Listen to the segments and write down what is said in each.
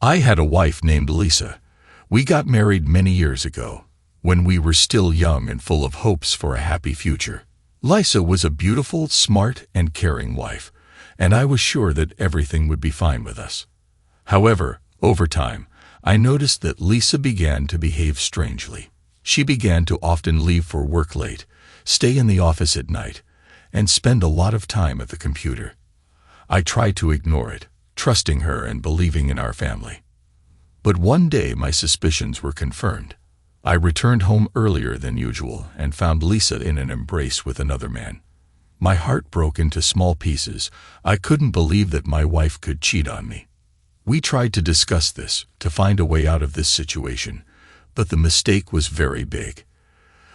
I had a wife named Lisa. We got married many years ago, when we were still young and full of hopes for a happy future. Lisa was a beautiful, smart, and caring wife, and I was sure that everything would be fine with us. However, over time, I noticed that Lisa began to behave strangely. She began to often leave for work late, stay in the office at night, and spend a lot of time at the computer. I tried to ignore it, trusting her and believing in our family. But one day my suspicions were confirmed. I returned home earlier than usual and found Lisa in an embrace with another man. My heart broke into small pieces. I couldn't believe that my wife could cheat on me. We tried to discuss this, to find a way out of this situation, but the mistake was very big.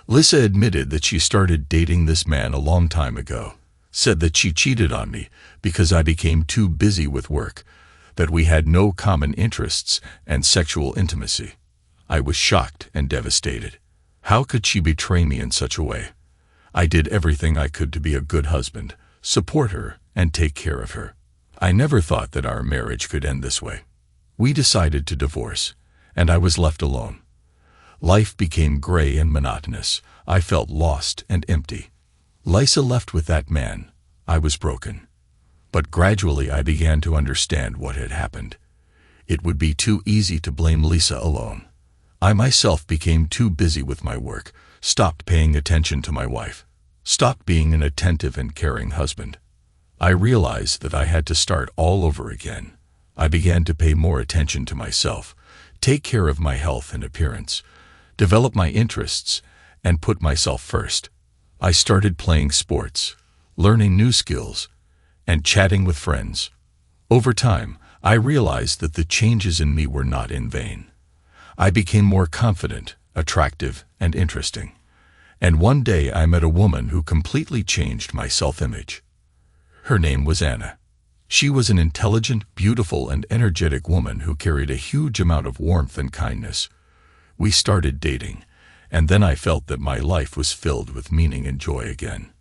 Lisa admitted that she started dating this man a long time ago, said that she cheated on me because I became too busy with work, that we had no common interests and sexual intimacy. I was shocked and devastated. How could she betray me in such a way? I did everything I could to be a good husband, support her, and take care of her. I never thought that our marriage could end this way. We decided to divorce, and I was left alone. Life became gray and monotonous. I felt lost and empty. Lisa left with that man. I was broken. But gradually I began to understand what had happened. It would be too easy to blame Lisa alone. I myself became too busy with my work, stopped paying attention to my wife, stopped being an attentive and caring husband. I realized that I had to start all over again. I began to pay more attention to myself, take care of my health and appearance, develop my interests, and put myself first. I started playing sports, learning new skills, and chatting with friends. Over time, I realized that the changes in me were not in vain. I became more confident, attractive, and interesting. And one day I met a woman who completely changed my self-image. Her name was Anna. She was an intelligent, beautiful, and energetic woman who carried a huge amount of warmth and kindness. We started dating, and then I felt that my life was filled with meaning and joy again.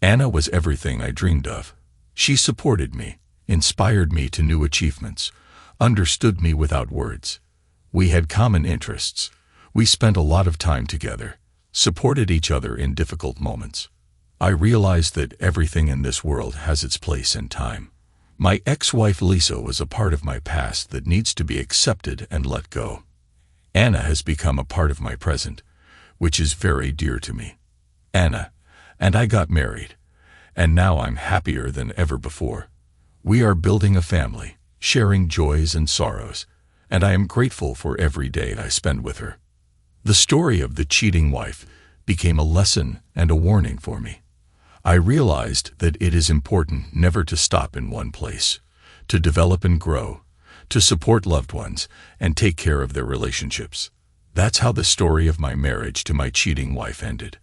Anna was everything I dreamed of. She supported me, inspired me to new achievements, understood me without words. We had common interests. We spent a lot of time together, supported each other in difficult moments. I realized that everything in this world has its place and time. My ex-wife Lisa was a part of my past that needs to be accepted and let go. Anna has become a part of my present, which is very dear to me. Anna and I got married, and now I'm happier than ever before. We are building a family, sharing joys and sorrows, and I am grateful for every day I spend with her. The story of the cheating wife became a lesson and a warning for me. I realized that it is important never to stop in one place, to develop and grow, to support loved ones, and take care of their relationships. That's how the story of my marriage to my cheating wife ended.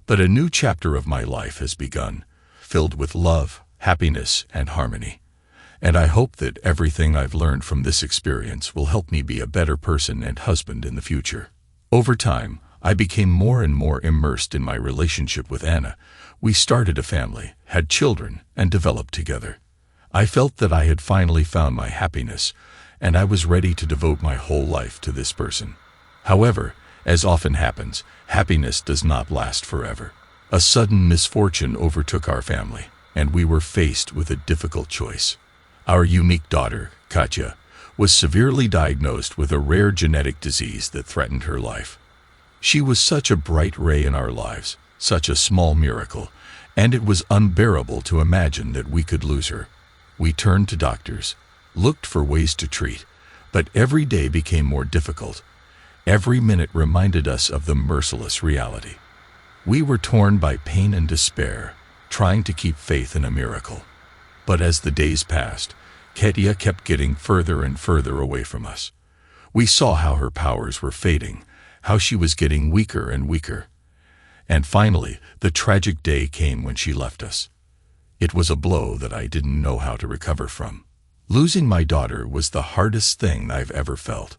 But a new chapter of my life has begun, filled with love, happiness, and harmony. And I hope that everything I've learned from this experience will help me be a better person and husband in the future. Over time, I became more and more immersed in my relationship with Anna. We started a family, had children, and developed together. I felt that I had finally found my happiness, and I was ready to devote my whole life to this person. However, as often happens, happiness does not last forever. A sudden misfortune overtook our family, and we were faced with a difficult choice. Our unique daughter, Katya, was severely diagnosed with a rare genetic disease that threatened her life. She was such a bright ray in our lives, such a small miracle, and it was unbearable to imagine that we could lose her. We turned to doctors, looked for ways to treat, but every day became more difficult. Every minute reminded us of the merciless reality. We were torn by pain and despair, trying to keep faith in a miracle. But as the days passed, Katya kept getting further and further away from us. We saw how her powers were fading, how she was getting weaker and weaker. And finally, the tragic day came when she left us. It was a blow that I didn't know how to recover from. Losing my daughter was the hardest thing I've ever felt.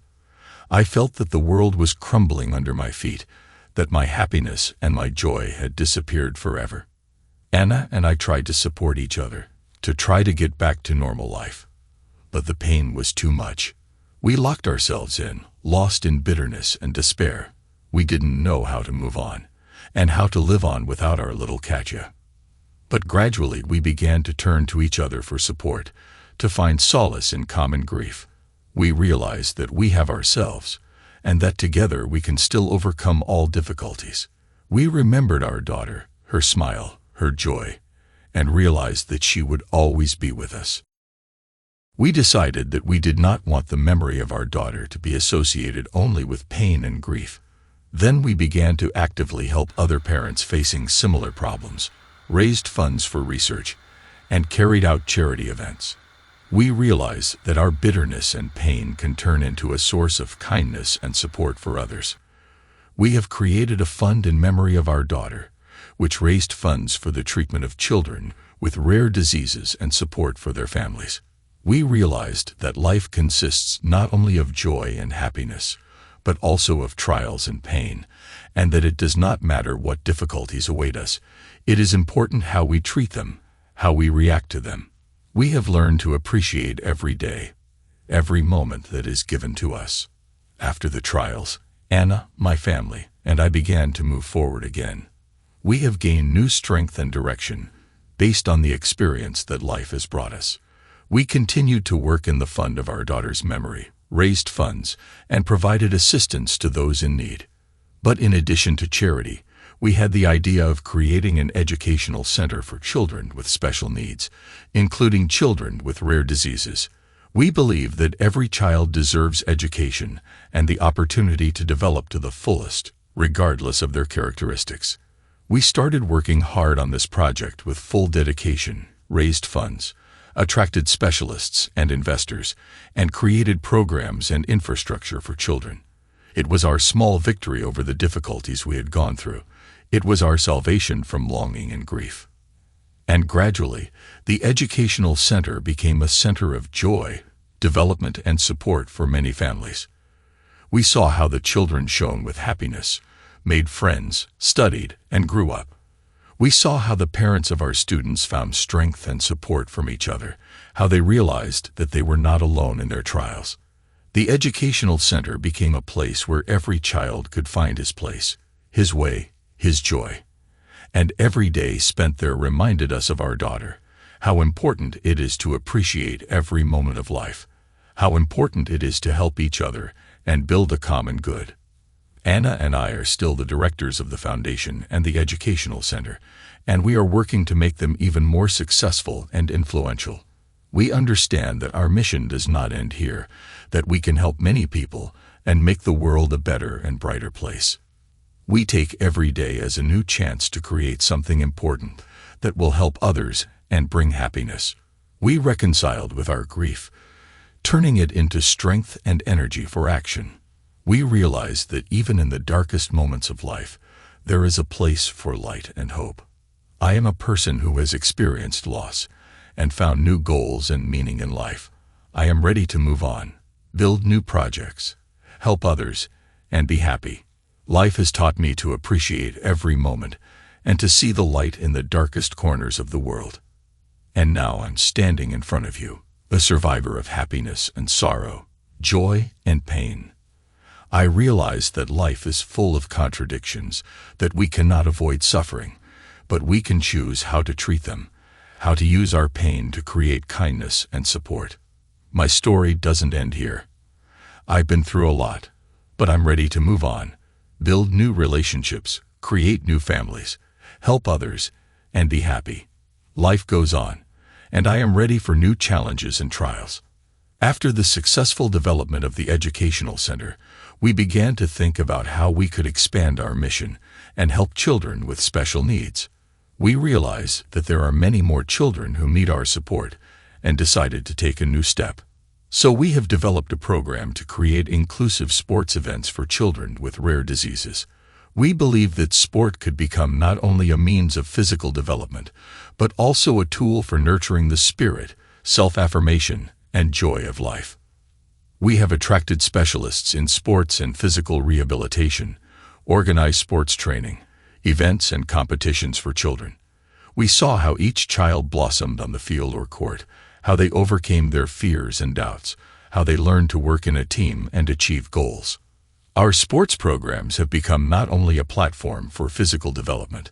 I felt that the world was crumbling under my feet, that my happiness and my joy had disappeared forever. Anna and I tried to support each other, to try to get back to normal life. But the pain was too much. We locked ourselves in, lost in bitterness and despair. We didn't know how to move on, and how to live on without our little Katya. But gradually we began to turn to each other for support, to find solace in common grief. We realized that we have ourselves, and that together we can still overcome all difficulties. We remembered our daughter, her smile, her joy, and realized that she would always be with us. We decided that we did not want the memory of our daughter to be associated only with pain and grief. Then we began to actively help other parents facing similar problems, raised funds for research, and carried out charity events. We realize that our bitterness and pain can turn into a source of kindness and support for others. We have created a fund in memory of our daughter, which raised funds for the treatment of children with rare diseases and support for their families. We realized that life consists not only of joy and happiness, but also of trials and pain, and that it does not matter what difficulties await us. It is important how we treat them, how we react to them. We have learned to appreciate every day, every moment that is given to us. After the trials, Anna, my family, and I began to move forward again. We have gained new strength and direction based on the experience that life has brought us. We continued to work in the fund of our daughter's memory, raised funds, and provided assistance to those in need. But in addition to charity, we had the idea of creating an educational center for children with special needs, including children with rare diseases. We believe that every child deserves education and the opportunity to develop to the fullest, regardless of their characteristics. We started working hard on this project with full dedication, raised funds, attracted specialists and investors, and created programs and infrastructure for children. It was our small victory over the difficulties we had gone through. It was our salvation from longing and grief. And gradually, the educational center became a center of joy, development, and support for many families. We saw how the children shone with happiness, made friends, studied, and grew up. We saw how the parents of our students found strength and support from each other, how they realized that they were not alone in their trials. The educational center became a place where every child could find his place, his way, his joy. And every day spent there reminded us of our daughter, how important it is to appreciate every moment of life, how important it is to help each other and build a common good. Anna and I are still the directors of the foundation and the educational center, and we are working to make them even more successful and influential. We understand that our mission does not end here, that we can help many people and make the world a better and brighter place. We take every day as a new chance to create something important that will help others and bring happiness. We reconciled with our grief, turning it into strength and energy for action. We realize that even in the darkest moments of life, there is a place for light and hope. I am a person who has experienced loss and found new goals and meaning in life. I am ready to move on, build new projects, help others, and be happy. Life has taught me to appreciate every moment and to see the light in the darkest corners of the world. And now I'm standing in front of you, a survivor of happiness and sorrow, joy and pain. I realize that life is full of contradictions, that we cannot avoid suffering, but we can choose how to treat them, how to use our pain to create kindness and support. My story doesn't end here. I've been through a lot, but I'm ready to move on, build new relationships, create new families, help others, and be happy. Life goes on, and I am ready for new challenges and trials. After the successful development of the educational center, we began to think about how we could expand our mission and help children with special needs. We realize that there are many more children who need our support and decided to take a new step. So we have developed a program to create inclusive sports events for children with rare diseases. We believe that sport could become not only a means of physical development, but also a tool for nurturing the spirit, self-affirmation, and joy of life. We have attracted specialists in sports and physical rehabilitation, organized sports training, events and competitions for children. We saw how each child blossomed on the field or court, how they overcame their fears and doubts, how they learn to work in a team and achieve goals. Our sports programs have become not only a platform for physical development,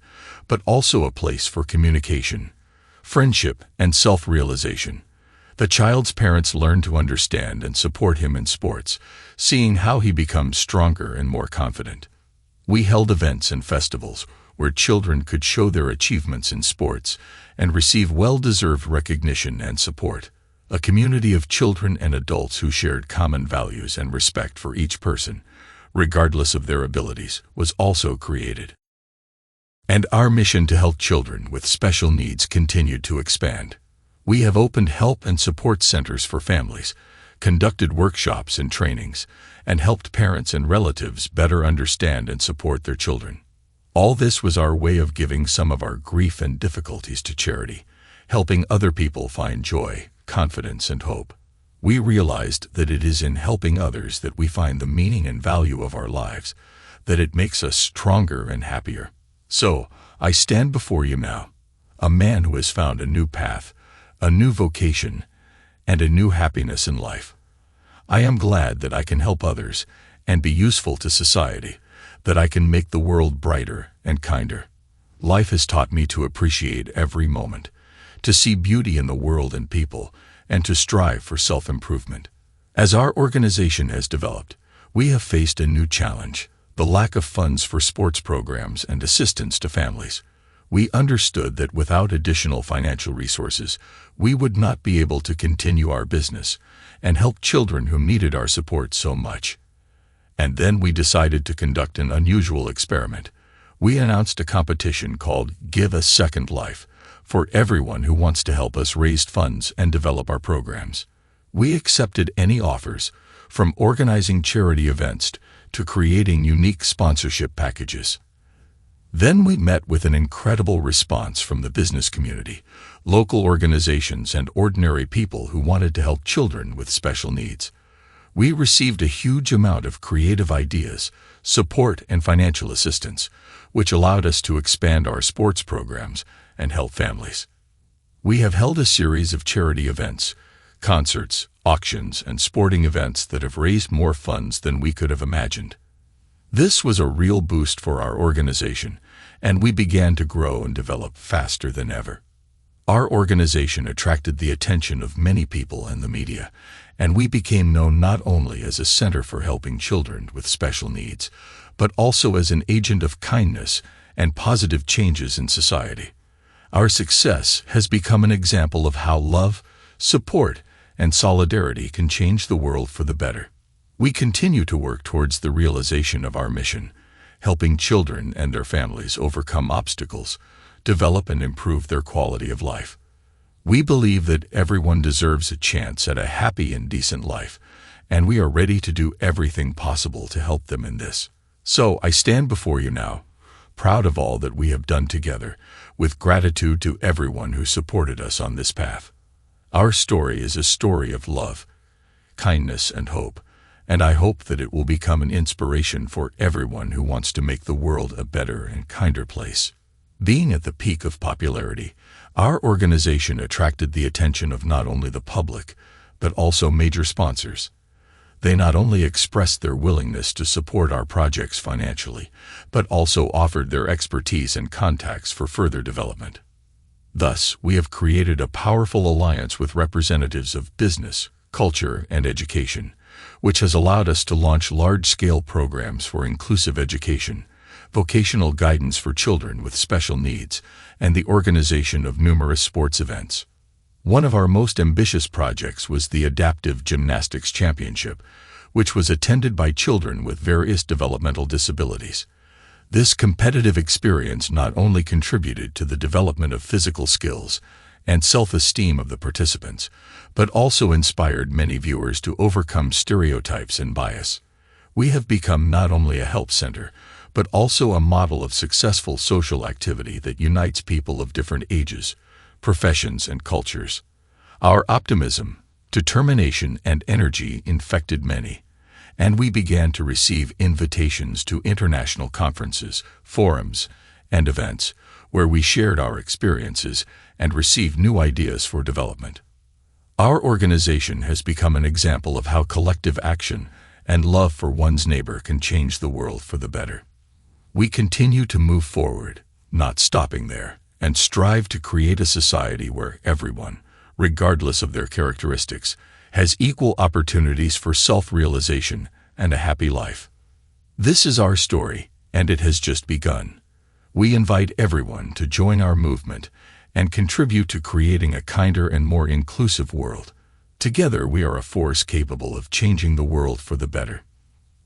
but also a place for communication, friendship, and self-realization. The child's parents learn to understand and support him in sports, seeing how he becomes stronger and more confident. We held events and festivals where children could show their achievements in sports and receive well-deserved recognition and support. A community of children and adults who shared common values and respect for each person, regardless of their abilities, was also created. And our mission to help children with special needs continued to expand. We have opened help and support centers for families, conducted workshops and trainings, and helped parents and relatives better understand and support their children. All this was our way of giving some of our grief and difficulties to charity, helping other people find joy, confidence, and hope. We realized that it is in helping others that we find the meaning and value of our lives, that it makes us stronger and happier. So, I stand before you now, a man who has found a new path, a new vocation, and a new happiness in life. I am glad that I can help others and be useful to society, that I can make the world brighter and kinder. Life has taught me to appreciate every moment, to see beauty in the world and people, and to strive for self-improvement. As our organization has developed, we have faced a new challenge: the lack of funds for sports programs and assistance to families. We understood that without additional financial resources, we would not be able to continue our business and help children who needed our support so much. And then we decided to conduct an unusual experiment. We announced a competition called Give a Second Life for everyone who wants to help us raise funds and develop our programs. We accepted any offers, from organizing charity events to creating unique sponsorship packages. Then we met with an incredible response from the business community, local organizations, and ordinary people who wanted to help children with special needs. We received a huge amount of creative ideas, support, and financial assistance, which allowed us to expand our sports programs and help families. We have held a series of charity events, concerts, auctions, and sporting events that have raised more funds than we could have imagined. This was a real boost for our organization, and we began to grow and develop faster than ever. Our organization attracted the attention of many people and the media, and we became known not only as a center for helping children with special needs, but also as an agent of kindness and positive changes in society. Our success has become an example of how love, support, and solidarity can change the world for the better. We continue to work towards the realization of our mission, helping children and their families overcome obstacles, develop and improve their quality of life. We believe that everyone deserves a chance at a happy and decent life, and we are ready to do everything possible to help them in this. So I stand before you now, proud of all that we have done together, with gratitude to everyone who supported us on this path. Our story is a story of love, kindness, and hope, and I hope that it will become an inspiration for everyone who wants to make the world a better and kinder place. Being at the peak of popularity, our organization attracted the attention of not only the public, but also major sponsors. They not only expressed their willingness to support our projects financially, but also offered their expertise and contacts for further development. Thus, we have created a powerful alliance with representatives of business, culture, and education, which has allowed us to launch large-scale programs for inclusive education, vocational guidance for children with special needs, and the organization of numerous sports events. One of our most ambitious projects was the Adaptive Gymnastics Championship, which was attended by children with various developmental disabilities. This competitive experience not only contributed to the development of physical skills and self-esteem of the participants, but also inspired many viewers to overcome stereotypes and bias. We have become not only a help center, but also a model of successful social activity that unites people of different ages, professions, and cultures. Our optimism, determination, and energy infected many, and we began to receive invitations to international conferences, forums, and events where we shared our experiences and received new ideas for development. Our organization has become an example of how collective action and love for one's neighbor can change the world for the better. We continue to move forward, not stopping there, and strive to create a society where everyone, regardless of their characteristics, has equal opportunities for self-realization and a happy life. This is our story, and it has just begun. We invite everyone to join our movement and contribute to creating a kinder and more inclusive world. Together, we are a force capable of changing the world for the better.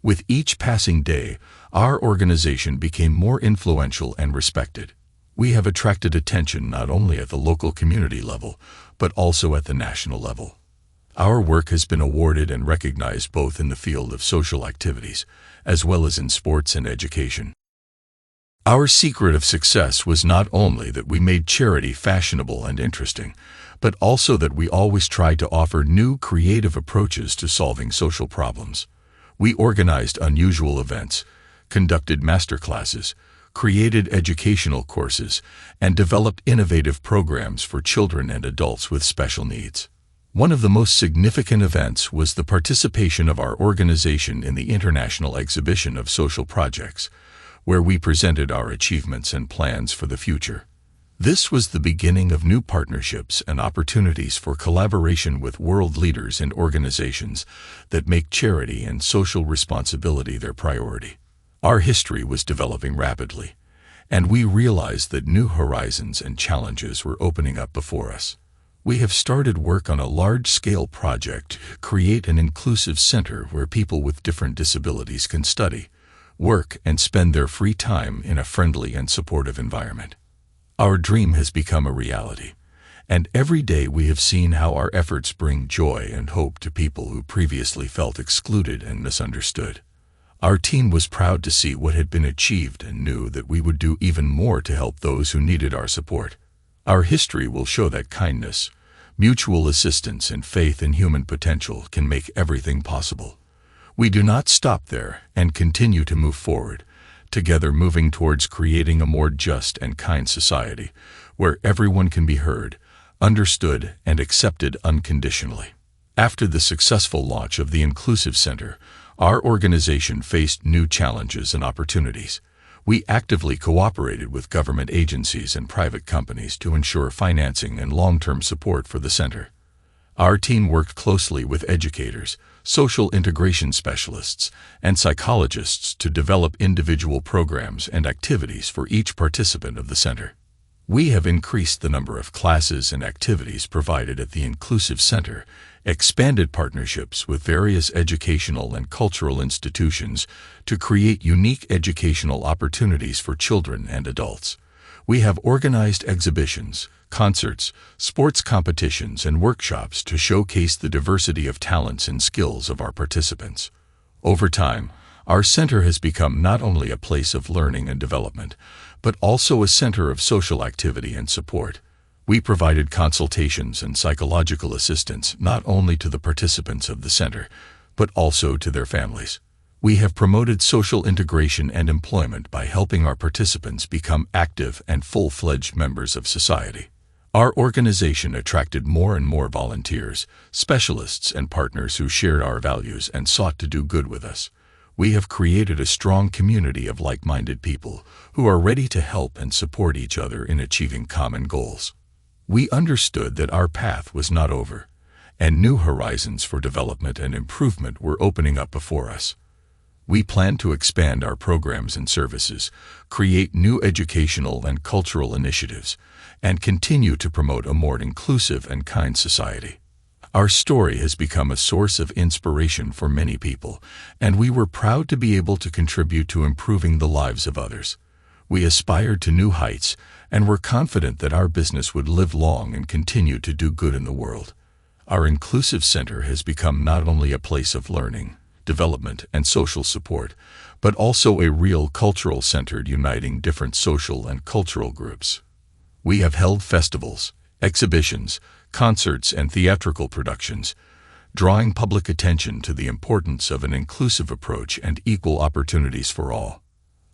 With each passing day, our organization became more influential and respected. We have attracted attention not only at the local community level, but also at the national level. Our work has been awarded and recognized both in the field of social activities, as well as in sports and education. Our secret of success was not only that we made charity fashionable and interesting, but also that we always tried to offer new creative approaches to solving social problems. We organized unusual events, conducted masterclasses, created educational courses, and developed innovative programs for children and adults with special needs. One of the most significant events was the participation of our organization in the International Exhibition of Social Projects, where we presented our achievements and plans for the future. This was the beginning of new partnerships and opportunities for collaboration with world leaders and organizations that make charity and social responsibility their priority. Our history was developing rapidly, and we realized that new horizons and challenges were opening up before us. We have started work on a large-scale project to create an inclusive center where people with different disabilities can study, work, and spend their free time in a friendly and supportive environment. Our dream has become a reality, and every day we have seen how our efforts bring joy and hope to people who previously felt excluded and misunderstood. Our team was proud to see what had been achieved and knew that we would do even more to help those who needed our support. Our history will show that kindness, mutual assistance, and faith in human potential can make everything possible. We do not stop there and continue to move forward, together moving towards creating a more just and kind society where everyone can be heard, understood, and accepted unconditionally. After the successful launch of the Inclusive Center, our organization faced new challenges and opportunities. We actively cooperated with government agencies and private companies to ensure financing and long-term support for the center. Our team worked closely with educators, social integration specialists, and psychologists to develop individual programs and activities for each participant of the center. We have increased the number of classes and activities provided at the Inclusive Center, expanded partnerships with various educational and cultural institutions to create unique educational opportunities for children and adults. We have organized exhibitions, concerts, sports competitions, and workshops to showcase the diversity of talents and skills of our participants. Over time, our center has become not only a place of learning and development, but also a center of social activity and support. We provided consultations and psychological assistance not only to the participants of the center, but also to their families. We have promoted social integration and employment by helping our participants become active and full-fledged members of society. Our organization attracted more and more volunteers, specialists, and partners who shared our values and sought to do good with us. We have created a strong community of like-minded people who are ready to help and support each other in achieving common goals. We understood that our path was not over, and new horizons for development and improvement were opening up before us. We plan to expand our programs and services, create new educational and cultural initiatives, and continue to promote a more inclusive and kind society. Our story has become a source of inspiration for many people, and we were proud to be able to contribute to improving the lives of others. We aspired to new heights and were confident that our business would live long and continue to do good in the world. Our Inclusive Center has become not only a place of learning, development, and social support, but also a real cultural center uniting different social and cultural groups. We have held festivals, exhibitions, concerts, and theatrical productions, drawing public attention to the importance of an inclusive approach and equal opportunities for all.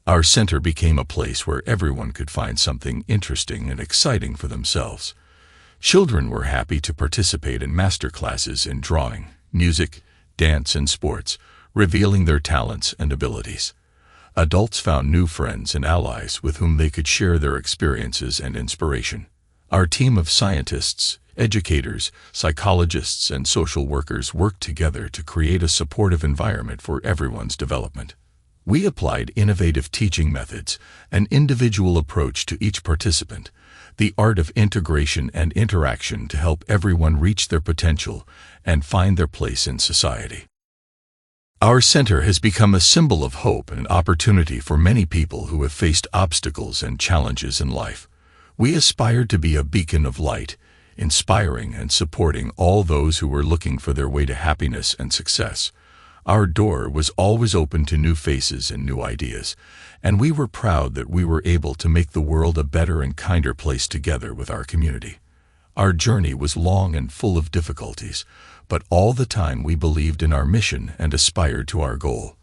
Our center became a place where everyone could find something interesting and exciting for themselves. Children were happy to participate in master classes in drawing, music, dance, and sports, revealing their talents and abilities. Adults found new friends and allies with whom they could share their experiences and inspiration. Our team of scientists, educators, psychologists, and social workers worked together to create a supportive environment for everyone's development. We applied innovative teaching methods, an individual approach to each participant, the art of integration and interaction to help everyone reach their potential and find their place in society. Our center has become a symbol of hope and opportunity for many people who have faced obstacles and challenges in life. We aspire to be a beacon of light, inspiring and supporting all those who were looking for their way to happiness and success. Our door was always open to new faces and new ideas, and we were proud that we were able to make the world a better and kinder place together with our community. Our journey was long and full of difficulties, but all the time we believed in our mission and aspired to our goal.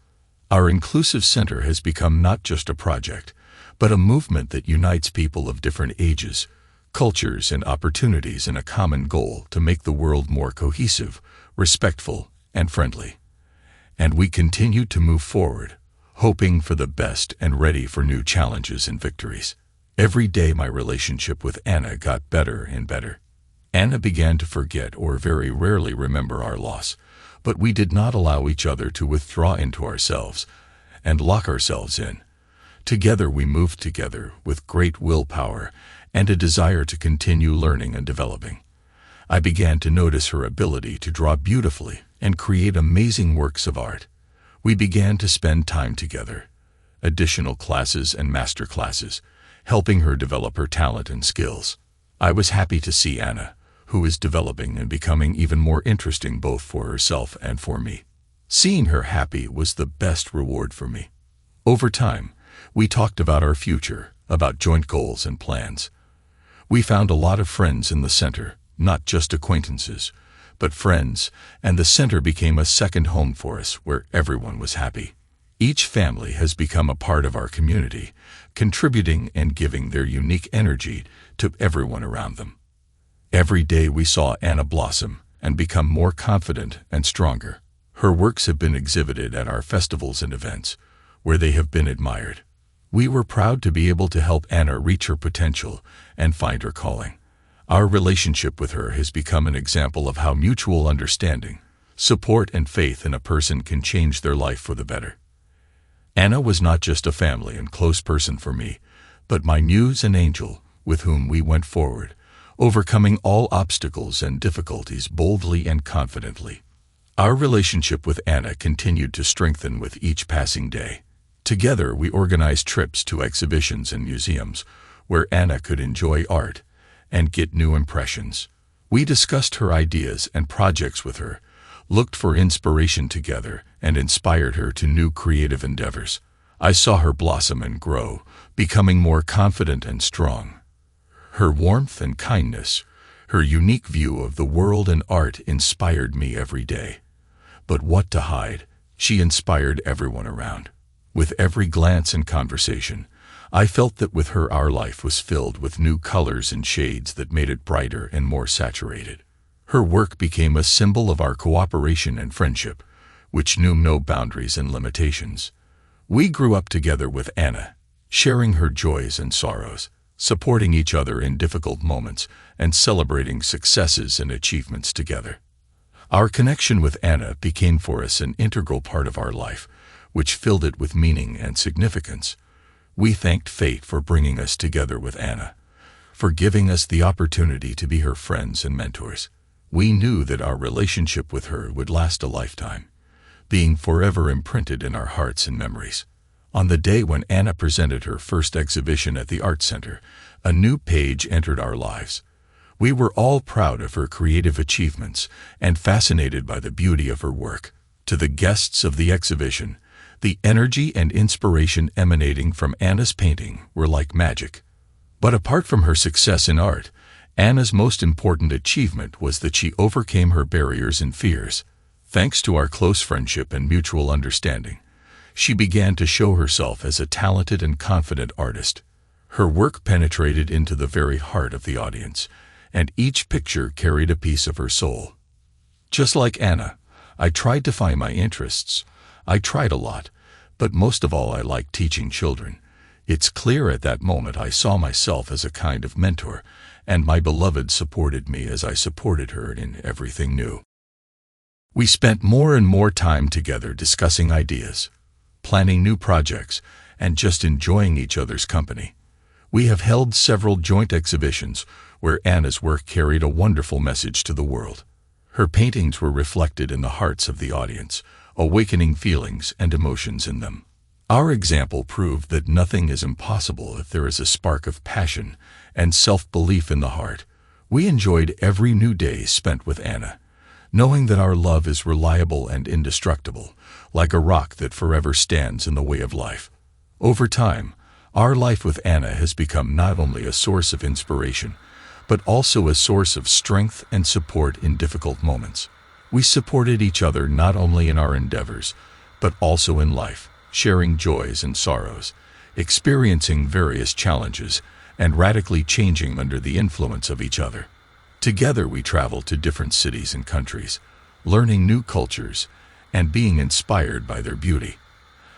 Our inclusive center has become not just a project, but a movement that unites people of different ages, cultures, and opportunities in a common goal to make the world more cohesive, respectful, and friendly. And we continue to move forward, hoping for the best and ready for new challenges and victories. Every day my relationship with Anna got better and better. Anna began to forget or very rarely remember our loss, but we did not allow each other to withdraw into ourselves and lock ourselves in. Together we moved together with great willpower and a desire to continue learning and developing. I began to notice her ability to draw beautifully and create amazing works of art. We began to spend time together, additional classes and master classes, helping her develop her talent and skills. I was happy to see Anna, who is developing and becoming even more interesting both for herself and for me. Seeing her happy was the best reward for me. Over time, we talked about our future, about joint goals and plans. We found a lot of friends in the center, not just acquaintances, but friends, and the center became a second home for us where everyone was happy. Each family has become a part of our community, contributing and giving their unique energy to everyone around them. Every day we saw Anna blossom and become more confident and stronger. Her works have been exhibited at our festivals and events, where they have been admired. We were proud to be able to help Anna reach her potential and find her calling. Our relationship with her has become an example of how mutual understanding, support, and faith in a person can change their life for the better. Anna was not just a family and close person for me, but my muse and angel with whom we went forward, overcoming all obstacles and difficulties boldly and confidently. Our relationship with Anna continued to strengthen with each passing day. Together we organized trips to exhibitions and museums where Anna could enjoy art and get new impressions. We discussed her ideas and projects with her, looked for inspiration together, and inspired her to new creative endeavors. I saw her blossom and grow, becoming more confident and strong. Her warmth and kindness, her unique view of the world and art inspired me every day. But what to hide, she inspired everyone around. With every glance and conversation, I felt that with her our life was filled with new colors and shades that made it brighter and more saturated. Her work became a symbol of our cooperation and friendship, which knew no boundaries and limitations. We grew up together with Anna, sharing her joys and sorrows, supporting each other in difficult moments, and celebrating successes and achievements together. Our connection with Anna became for us an integral part of our life, which filled it with meaning and significance. We thanked fate for bringing us together with Anna, for giving us the opportunity to be her friends and mentors. We knew that our relationship with her would last a lifetime, being forever imprinted in our hearts and memories. On the day when Anna presented her first exhibition at the Art Center, a new page entered our lives. We were all proud of her creative achievements and fascinated by the beauty of her work. To the guests of the exhibition, the energy and inspiration emanating from Anna's painting were like magic. But apart from her success in art, Anna's most important achievement was that she overcame her barriers and fears. Thanks to our close friendship and mutual understanding, she began to show herself as a talented and confident artist. Her work penetrated into the very heart of the audience, and each picture carried a piece of her soul. Just like Anna, I tried to find my interests. I tried a lot, but most of all I liked teaching children. It's clear at that moment I saw myself as a kind of mentor, and my beloved supported me as I supported her in everything new. We spent more and more time together discussing ideas, planning new projects, and just enjoying each other's company. We have held several joint exhibitions where Anna's work carried a wonderful message to the world. Her paintings were reflected in the hearts of the audience, awakening feelings and emotions in them. Our example proved that nothing is impossible if there is a spark of passion and self-belief in the heart. We enjoyed every new day spent with Anna, knowing that our love is reliable and indestructible, like a rock that forever stands in the way of life. Over time, our life with Anna has become not only a source of inspiration, but also a source of strength and support in difficult moments. We supported each other not only in our endeavors, but also in life, sharing joys and sorrows, experiencing various challenges, and radically changing under the influence of each other. Together we traveled to different cities and countries, learning new cultures and being inspired by their beauty.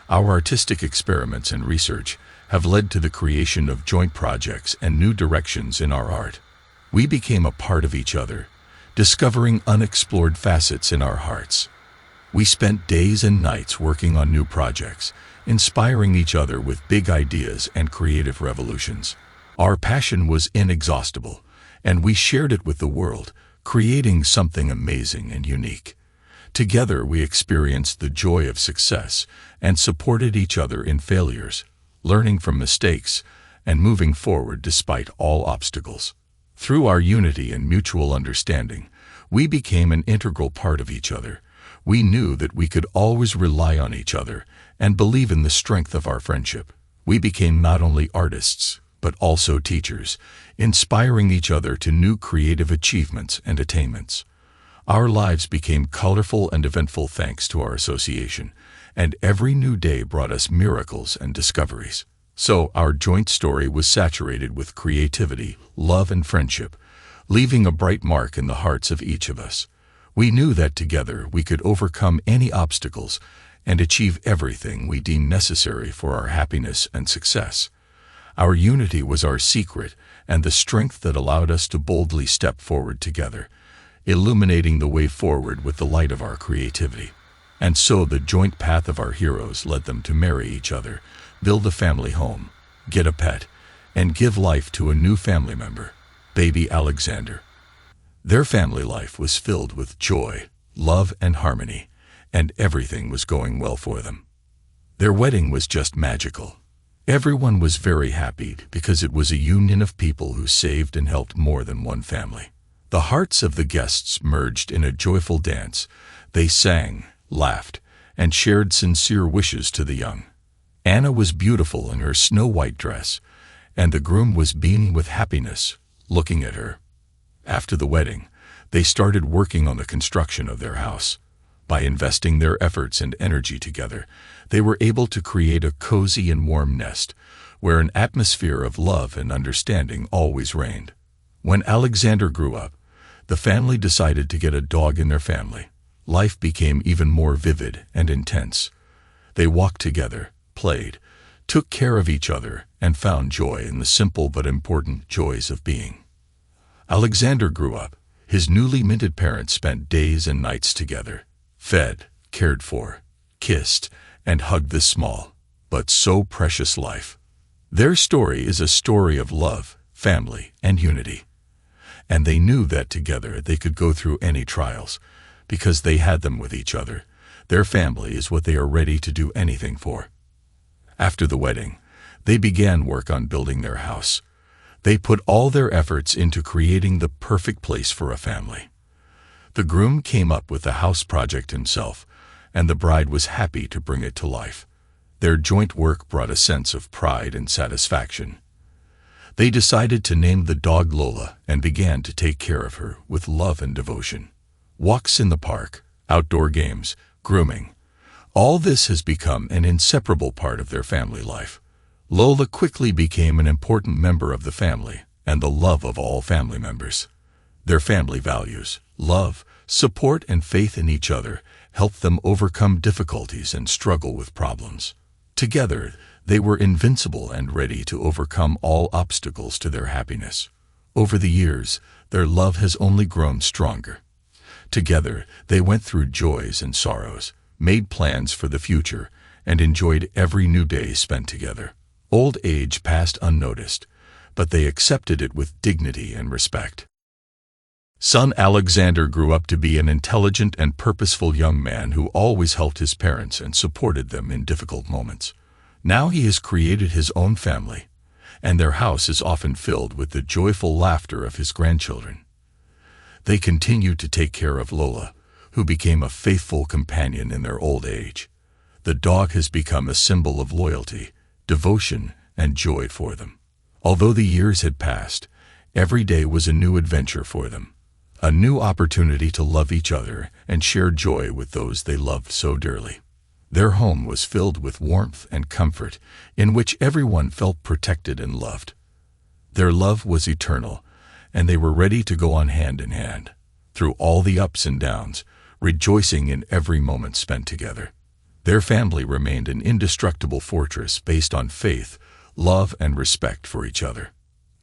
Our artistic experiments and research have led to the creation of joint projects and new directions in our art. We became a part of each other, discovering unexplored facets in our hearts. We spent days and nights working on new projects, inspiring each other with big ideas and creative revolutions. Our passion was inexhaustible, and we shared it with the world, creating something amazing and unique. Together we experienced the joy of success and supported each other in failures, learning from mistakes and moving forward despite all obstacles. Through our unity and mutual understanding, we became an integral part of each other. We knew that we could always rely on each other and believe in the strength of our friendship. We became not only artists, but also teachers, inspiring each other to new creative achievements and attainments. Our lives became colorful and eventful thanks to our association, and every new day brought us miracles and discoveries. So our joint story was saturated with creativity, love, and friendship, leaving a bright mark in the hearts of each of us. We knew that together we could overcome any obstacles and achieve everything we deemed necessary for our happiness and success. Our unity was our secret and the strength that allowed us to boldly step forward together, illuminating the way forward with the light of our creativity. And so the joint path of our heroes led them to marry each other, build a family home, get a pet, and give life to a new family member, baby Alexander. Their family life was filled with joy, love, and harmony, and everything was going well for them. Their wedding was just magical. Everyone was very happy because it was a union of people who saved and helped more than one family. The hearts of the guests merged in a joyful dance. They sang, laughed, and shared sincere wishes to the young. Anna was beautiful in her snow-white dress, and the groom was beaming with happiness, looking at her. After the wedding, they started working on the construction of their house. By investing their efforts and energy together, they were able to create a cozy and warm nest, where an atmosphere of love and understanding always reigned. When Alexander grew up, the family decided to get a dog in their family. Life became even more vivid and intense. They walked together, played, took care of each other, and found joy in the simple but important joys of being. Alexander grew up. His newly minted parents spent days and nights together, fed, cared for, kissed, and hugged this small, but so precious life. Their story is a story of love, family, and unity. And they knew that together they could go through any trials, because they had them with each other. Their family is what they are ready to do anything for. After the wedding, they began work on building their house. They put all their efforts into creating the perfect place for a family. The groom came up with the house project himself, and the bride was happy to bring it to life. Their joint work brought a sense of pride and satisfaction. They decided to name the dog Lola and began to take care of her with love and devotion. Walks in the park, outdoor games, grooming. All this has become an inseparable part of their family life. Lola quickly became an important member of the family and the love of all family members. Their family values, love, support, and faith in each other helped them overcome difficulties and struggle with problems. Together, they were invincible and ready to overcome all obstacles to their happiness. Over the years, their love has only grown stronger. Together, they went through joys and sorrows, made plans for the future, and enjoyed every new day spent together. Old age passed unnoticed, but they accepted it with dignity and respect. Son Alexander grew up to be an intelligent and purposeful young man who always helped his parents and supported them in difficult moments. Now he has created his own family, and their house is often filled with the joyful laughter of his grandchildren. They continue to take care of Lola, who became a faithful companion in their old age. The dog has become a symbol of loyalty, devotion, and joy for them. Although the years had passed, every day was a new adventure for them, a new opportunity to love each other and share joy with those they loved so dearly. Their home was filled with warmth and comfort, in which everyone felt protected and loved. Their love was eternal, and they were ready to go on hand in hand, through all the ups and downs, rejoicing in every moment spent together. Their family remained an indestructible fortress based on faith, love, and respect for each other.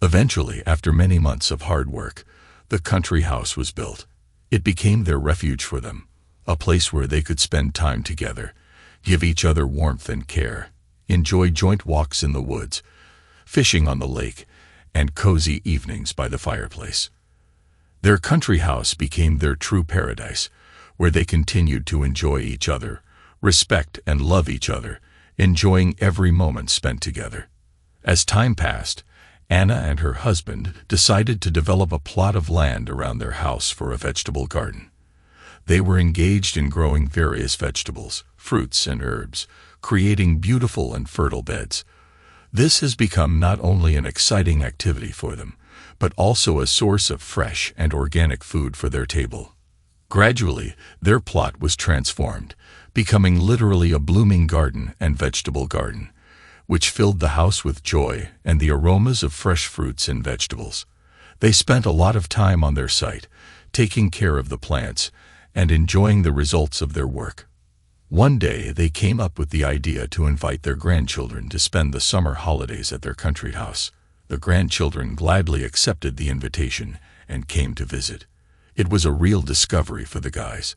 Eventually, after many months of hard work, the country house was built. It became their refuge for them, a place where they could spend time together, give each other warmth and care, enjoy joint walks in the woods, fishing on the lake, and cozy evenings by the fireplace. Their country house became their true paradise, where they continued to enjoy each other, respect and love each other, enjoying every moment spent together. As time passed, Anna and her husband decided to develop a plot of land around their house for a vegetable garden. They were engaged in growing various vegetables, fruits, and herbs, creating beautiful and fertile beds. This has become not only an exciting activity for them, but also a source of fresh and organic food for their table. Gradually, their plot was transformed, becoming literally a blooming garden and vegetable garden, which filled the house with joy and the aromas of fresh fruits and vegetables. They spent a lot of time on their site, taking care of the plants and enjoying the results of their work. One day, they came up with the idea to invite their grandchildren to spend the summer holidays at their country house. The grandchildren gladly accepted the invitation and came to visit. It was a real discovery for the guys.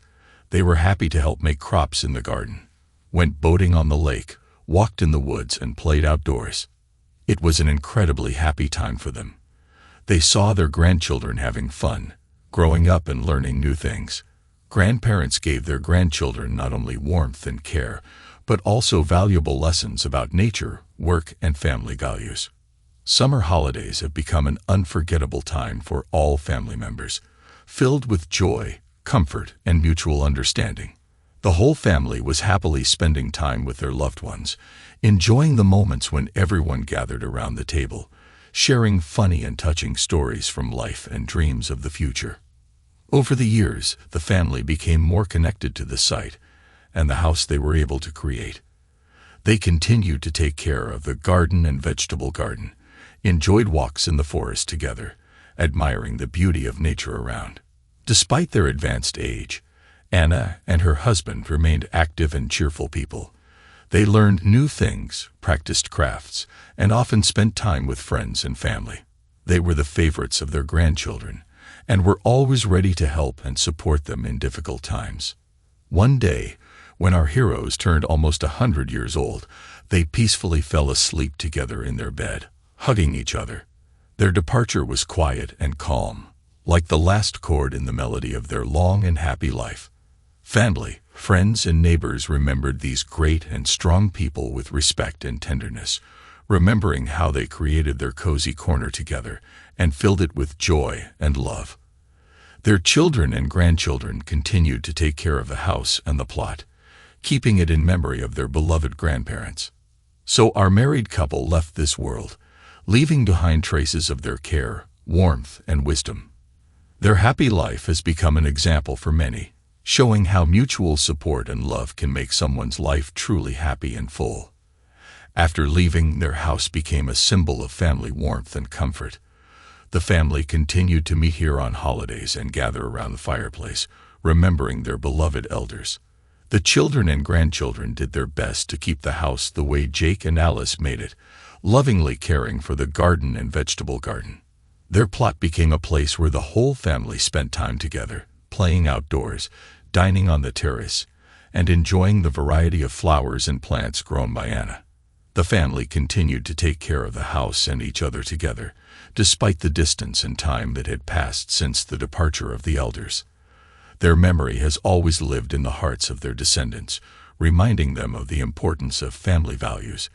They were happy to help make crops in the garden, went boating on the lake, walked in the woods, and played outdoors. It was an incredibly happy time for them. They saw their grandchildren having fun, growing up and learning new things. Grandparents gave their grandchildren not only warmth and care, but also valuable lessons about nature, work, and family values. Summer holidays have become an unforgettable time for all family members, filled with joy, comfort, and mutual understanding. The whole family was happily spending time with their loved ones, enjoying the moments when everyone gathered around the table, sharing funny and touching stories from life and dreams of the future. Over the years, the family became more connected to the site and the house they were able to create. They continued to take care of the garden and vegetable garden, enjoyed walks in the forest together, admiring the beauty of nature around. Despite their advanced age, Anna and her husband remained active and cheerful people. They learned new things, practiced crafts, and often spent time with friends and family. They were the favorites of their grandchildren, and were always ready to help and support them in difficult times. One day, when our heroes turned almost 100 years old, they peacefully fell asleep together in their bed, hugging each other. Their departure was quiet and calm, like the last chord in the melody of their long and happy life. Family, friends, and neighbors remembered these great and strong people with respect and tenderness, remembering how they created their cozy corner together and filled it with joy and love. Their children and grandchildren continued to take care of the house and the plot, keeping it in memory of their beloved grandparents. So our married couple left this world, leaving behind traces of their care, warmth, and wisdom. Their happy life has become an example for many, showing how mutual support and love can make someone's life truly happy and full. After leaving, their house became a symbol of family warmth and comfort. The family continued to meet here on holidays and gather around the fireplace, remembering their beloved elders. The children and grandchildren did their best to keep the house the way Jake and Alice made it, lovingly caring for the garden and vegetable garden. Their plot became a place where the whole family spent time together, playing outdoors, dining on the terrace, and enjoying the variety of flowers and plants grown by Anna. The family continued to take care of the house and each other together, despite the distance and time that had passed since the departure of the elders. Their memory has always lived in the hearts of their descendants, reminding them of the importance of family values,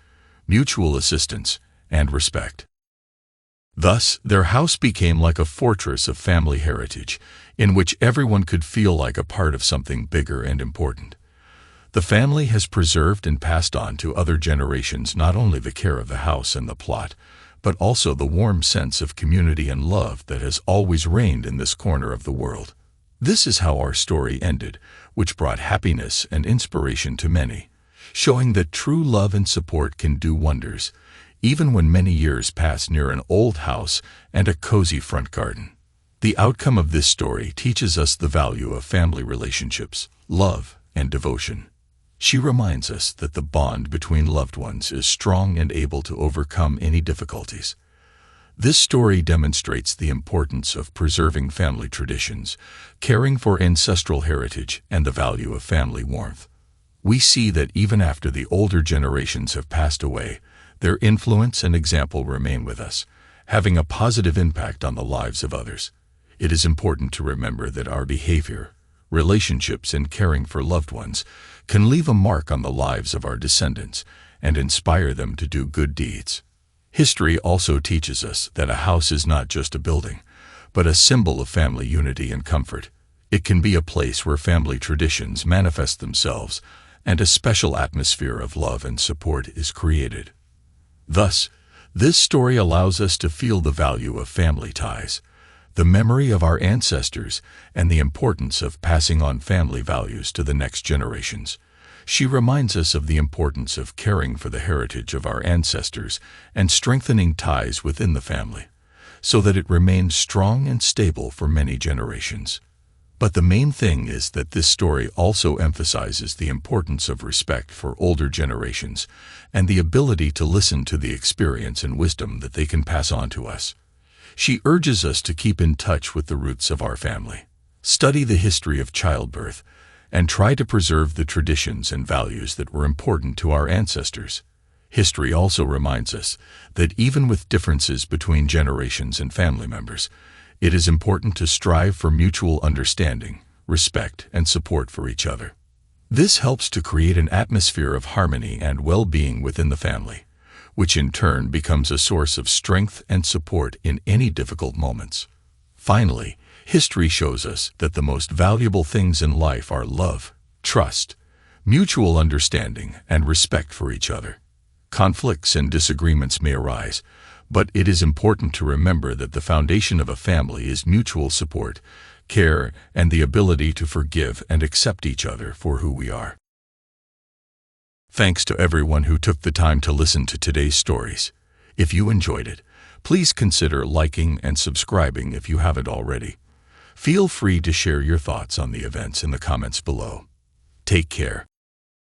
mutual assistance, and respect. Thus, their house became like a fortress of family heritage, in which everyone could feel like a part of something bigger and important. The family has preserved and passed on to other generations not only the care of the house and the plot, but also the warm sense of community and love that has always reigned in this corner of the world. This is how our story ended, which brought happiness and inspiration to many, showing that true love and support can do wonders, even when many years pass near an old house and a cozy front garden. The outcome of this story teaches us the value of family relationships, love, and devotion. She reminds us that the bond between loved ones is strong and able to overcome any difficulties. This story demonstrates the importance of preserving family traditions, caring for ancestral heritage, and the value of family warmth. We see that even after the older generations have passed away, their influence and example remain with us, having a positive impact on the lives of others. It is important to remember that our behavior, relationships, and caring for loved ones can leave a mark on the lives of our descendants and inspire them to do good deeds. History also teaches us that a house is not just a building, but a symbol of family unity and comfort. It can be a place where family traditions manifest themselves and a special atmosphere of love and support is created. Thus, this story allows us to feel the value of family ties, the memory of our ancestors, and the importance of passing on family values to the next generations. She reminds us of the importance of caring for the heritage of our ancestors and strengthening ties within the family, so that it remains strong and stable for many generations. But the main thing is that this story also emphasizes the importance of respect for older generations and the ability to listen to the experience and wisdom that they can pass on to us. She urges us to keep in touch with the roots of our family, study the history of childbirth, and try to preserve the traditions and values that were important to our ancestors. History also reminds us that even with differences between generations and family members, it is important to strive for mutual understanding, respect, and support for each other. This helps to create an atmosphere of harmony and well-being within the family, which in turn becomes a source of strength and support in any difficult moments. Finally, history shows us that the most valuable things in life are love, trust, mutual understanding, and respect for each other. Conflicts and disagreements may arise, but it is important to remember that the foundation of a family is mutual support, care, and the ability to forgive and accept each other for who we are. Thanks to everyone who took the time to listen to today's stories. If you enjoyed it, please consider liking and subscribing if you haven't already. Feel free to share your thoughts on the events in the comments below. Take care.